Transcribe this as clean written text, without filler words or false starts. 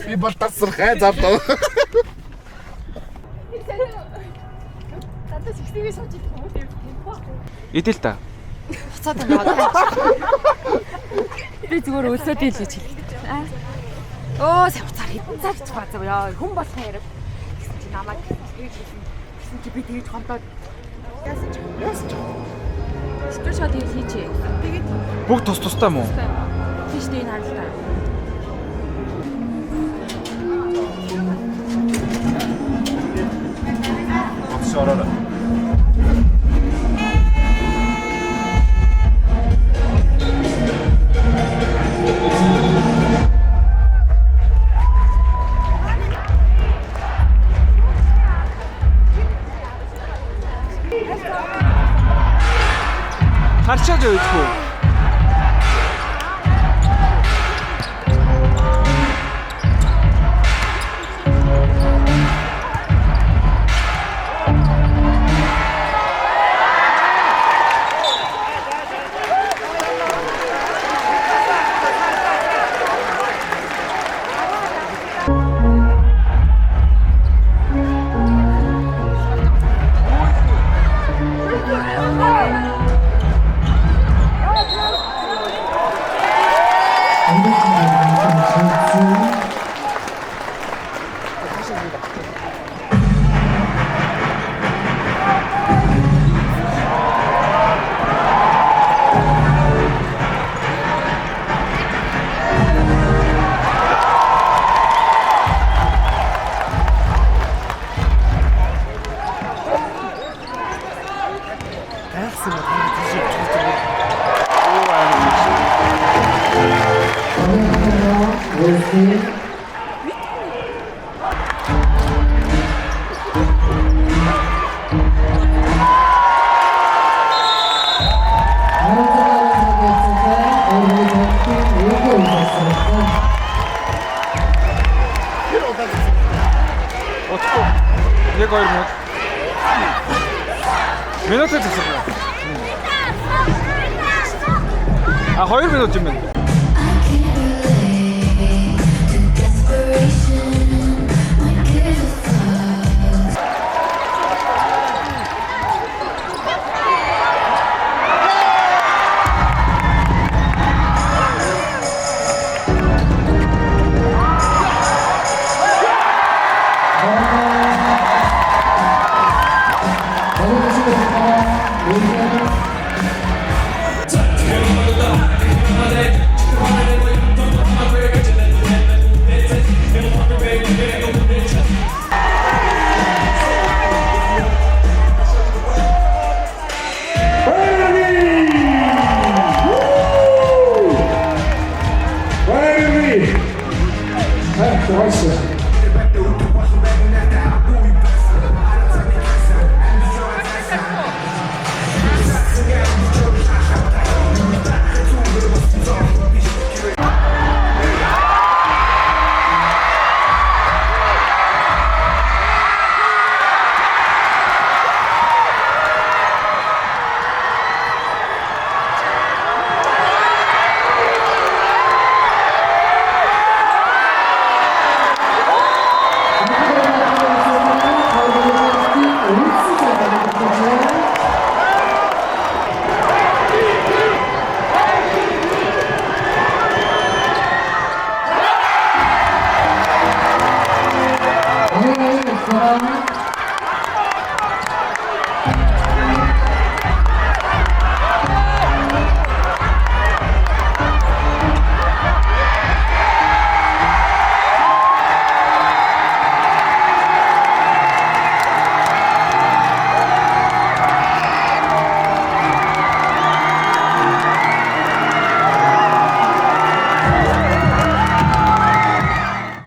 Би бол тасархай завдаа. Надад сэгсэгээ сууж идэх хүмүүс юм байна. Идэл та. Буцаад байгаа. Би зүгээр өлсөд ийл гэж хэлээ. Оо савцаар хэдэн цаг ч базав яа. Хүн болох яриа. Гэсэн чи намайг гэсэн чи би тэгж хонтоод яасан ч. Скриншот хийчихье. Тэгээд Бүгд тус тустай мó? тийш дээ харалтаа. Ороо. Харчаад явчихгүй. Яг 2 минут. Минут гэсэн. А 2 минут юм байна. Twice.